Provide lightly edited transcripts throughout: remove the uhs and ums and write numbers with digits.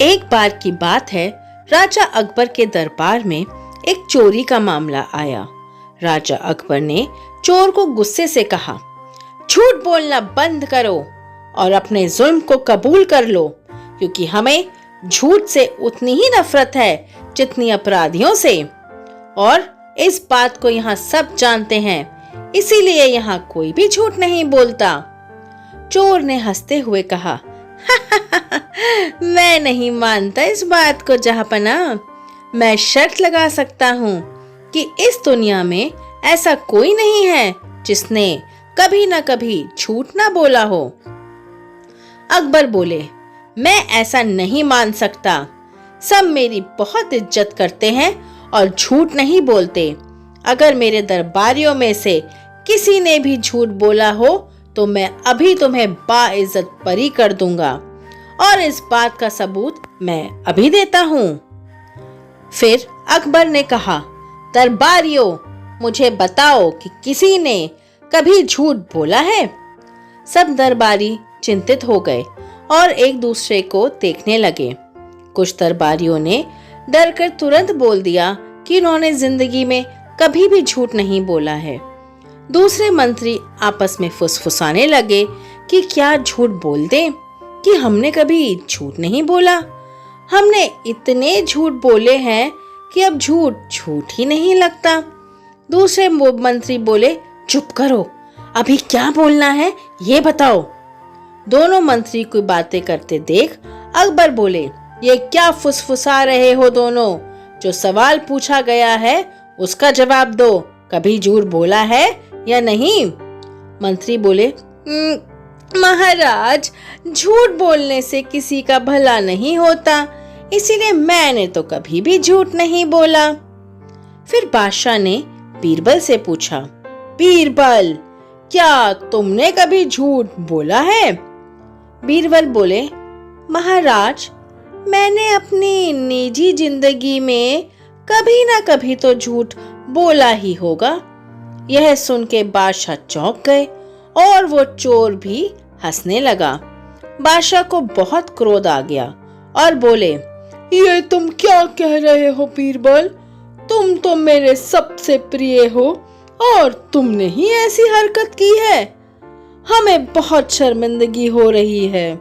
एक बार की बात है, राजा अकबर के दरबार में एक चोरी का मामला आया। राजा अकबर ने चोर को गुस्से से कहा, झूठ बोलना बंद करो और अपने जुल्म को कबूल कर लो, क्योंकि हमें झूठ से उतनी ही नफरत है जितनी अपराधियों से। और इस बात को यहाँ सब जानते हैं, इसीलिए यहाँ कोई भी झूठ नहीं बोलता। चोर ने हंसते हुए कहा, मैं नहीं मानता इस बात को जहाँपना। मैं शर्त लगा सकता हूँ कि इस दुनिया में ऐसा कोई नहीं है जिसने कभी ना कभी झूठ ना बोला हो। अकबर बोले, मैं ऐसा नहीं मान सकता। सब मेरी बहुत इज्जत करते हैं और झूठ नहीं बोलते। अगर मेरे दरबारियों में से किसी ने भी झूठ बोला हो तो मैं अभी तुम्हें बाइज्जत बरी कर दूंगा, और इस बात का सबूत मैं अभी देता हूँ। फिर अकबर ने कहा, दरबारियों, मुझे बताओ कि किसी ने कभी झूठ बोला है। सब दरबारी चिंतित हो गए और एक दूसरे को देखने लगे। कुछ दरबारियों ने डरकर तुरंत बोल दिया कि उन्होंने जिंदगी में कभी भी झूठ नहीं बोला है। दूसरे मंत्री आपस में फुसफुसाने लगे कि क्या झूठ बोल दें कि हमने कभी झूठ नहीं बोला। हमने इतने झूठ बोले हैं कि अब झूठ झूठ ही नहीं लगता। दूसरे मंत्री बोले, चुप करो, अभी क्या बोलना है ये बताओ। दोनों मंत्री कोई बातें करते देख अकबर बोले, ये क्या फुसफुसा रहे हो दोनों? जो सवाल पूछा गया है उसका जवाब दो। कभी झूठ बोला है या नहीं? मंत्री बोले, महाराज, झूठ बोलने से किसी का भला नहीं होता, इसीलिए मैंने तो कभी भी झूठ नहीं बोला। फिर बादशाह ने बीरबल से पूछा, बीरबल, क्या तुमने कभी झूठ बोला है? बीरबल बोले, महाराज, मैंने अपनी निजी जिंदगी में कभी ना कभी तो झूठ बोला ही होगा। यह सुन के बादशाह चौंक गए और वो चोर भी हंसने लगा। बादशाह को बहुत क्रोध आ गया और बोले, ये तुम क्या कह रहे हो बीरबल? तुम तो मेरे सबसे प्रिय हो और तुमने ही ऐसी हरकत की है। हमें बहुत शर्मिंदगी हो रही है।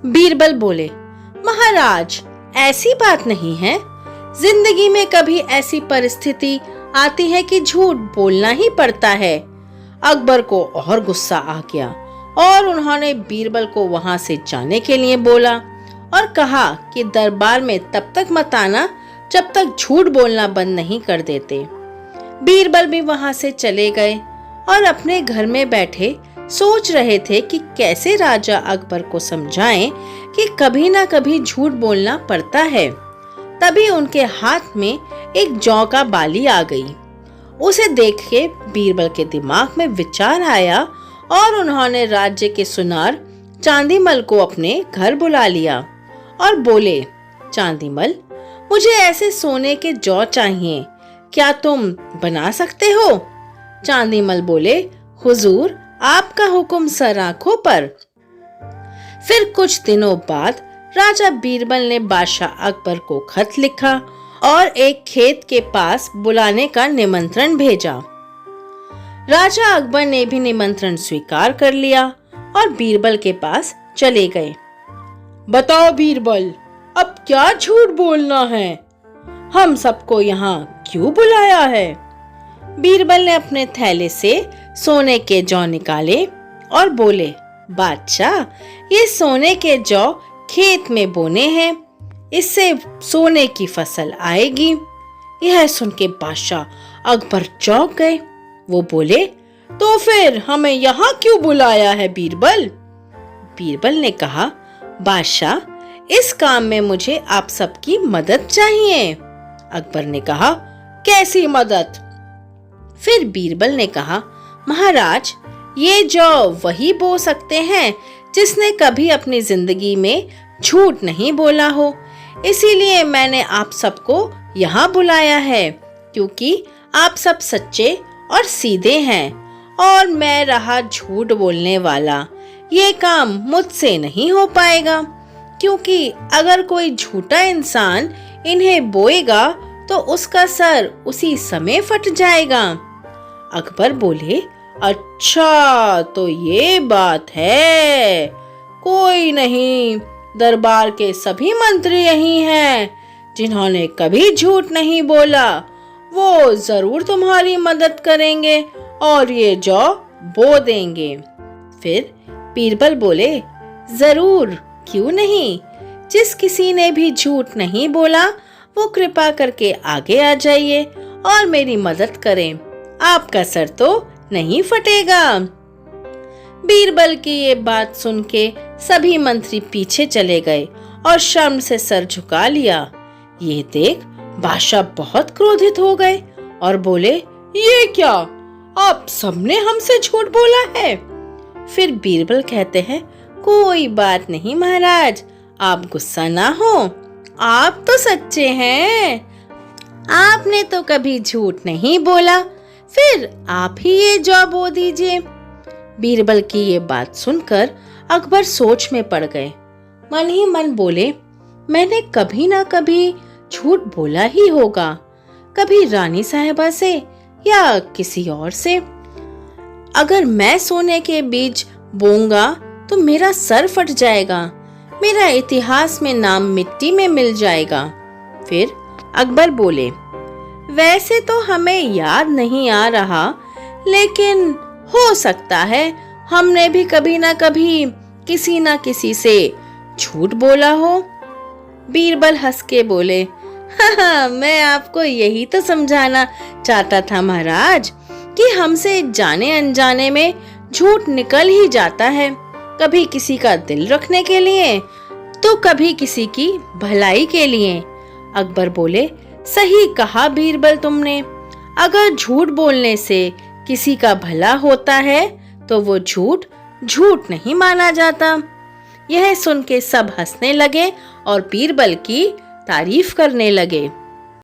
बीरबल बोले, महाराज, ऐसी बात नहीं है। जिंदगी में कभी ऐसी परिस्थिति आती है कि झूठ बोलना ही पड़ता है। अकबर को और गुस्सा आ गया और उन्होंने बीरबल को वहां से जाने के लिए बोला और कहा कि दरबार में तब तक मत आना जब तक झूठ बोलना बंद नहीं कर देते। बीरबल भी वहां से चले गए और अपने घर में बैठे सोच रहे थे कि कैसे राजा अकबर को समझाएं कि कभी ना कभी झूठ बोलना पड़ता है। तभी उनके हाथ में एक जौ का बाली आ गई। उसे देख के बीरबल के दिमाग में विचार आया और उन्होंने राज्य के सुनार चांदीमल को अपने घर बुला लिया और बोले, चांदीमल, मुझे ऐसे सोने के जौ चाहिए, क्या तुम बना सकते हो? चांदीमल बोले, हुजूर, आपका हुक्म सर आंखों पर। फिर कुछ दिनों बाद राजा बीरबल ने बादशाह अकबर को खत लिखा और एक खेत के पास बुलाने का निमंत्रण भेजा। राजा अकबर ने भी निमंत्रण स्वीकार कर लिया और बीरबल के पास चले गए। बताओ बीरबल, अब क्या झूठ बोलना है? हम सबको यहाँ क्यों बुलाया है? बीरबल ने अपने थैले से सोने के जौ निकाले और बोले, बादशाह, ये सोने के जौ खेत में बोने हैं, इससे सोने की फसल आएगी। यह सुन के बादशाह अकबर चौंक गए। वो बोले, तो फिर हमें यहाँ क्यों बुलाया है बीरबल? बीरबल ने कहा, बादशाह, इस काम में मुझे आप सबकी मदद चाहिए। अकबर ने कहा, कैसी मदद? फिर बीरबल ने कहा, महाराज, ये जौ वही बो सकते हैं जिसने कभी अपनी जिंदगी में झूठ नहीं बोला हो। इसीलिए मैंने आप सबको यहाँ बुलाया है, क्योंकि आप सब सच्चे और सीधे हैं और मैं रहा झूठ बोलने वाला। ये काम मुझसे नहीं हो पाएगा, क्योंकि अगर कोई झूठा इंसान इन्हें बोएगा तो उसका सर उसी समय फट जाएगा। अकबर बोले, अच्छा तो ये बात है। कोई नहीं, दरबार के सभी मंत्री यही हैं जिन्होंने कभी झूठ नहीं बोला। वो जरूर तुम्हारी मदद करेंगे और ये जौ बो देंगे। फिर बीरबल बोले, जरूर, क्यों नहीं। जिस किसी ने भी झूठ नहीं बोला वो कृपा करके आगे आ जाइए और मेरी मदद करें। आपका सर तो नहीं फटेगा। बीरबल की ये बात सुन के सभी मंत्री पीछे चले गए और शर्म से सर झुका लिया। ये देख बादशाह बहुत क्रोधित हो गए और बोले, ये क्या, आप सबने हमसे झूठ बोला है। फिर बीरबल कहते हैं, कोई बात नहीं महाराज, आप गुस्सा ना हो, आप तो सच्चे हैं। आपने तो कभी झूठ नहीं बोला, फिर आप ही ये जौ बो दीजिए। बीरबल की ये बात सुनकर अकबर सोच में पड़ गए। मन ही मन बोले, मैंने कभी ना कभी झूठ बोला ही होगा, कभी रानी साहिबा से या किसी और से। अगर मैं सोने के बीज बोऊंगा तो मेरा सर फट जाएगा, मेरा इतिहास में नाम मिट्टी में मिल जाएगा। फिर अकबर बोले, वैसे तो हमें याद नहीं आ रहा, लेकिन हो सकता है हमने भी कभी ना कभी किसी ना किसी से झूठ बोला हो। बीरबल हंस के बोले, हाँ, मैं आपको यही तो समझाना चाहता था महाराज कि हमसे जाने अनजाने में झूठ निकल ही जाता है, कभी किसी का दिल रखने के लिए तो कभी किसी की भलाई के लिए। अकबर बोले, सही कहा बीरबल तुमने, अगर झूठ बोलने से किसी का भला होता है तो वो झूठ झूठ नहीं माना जाता। यह सुन के सब हंसने लगे और बीरबल की तारीफ करने लगे।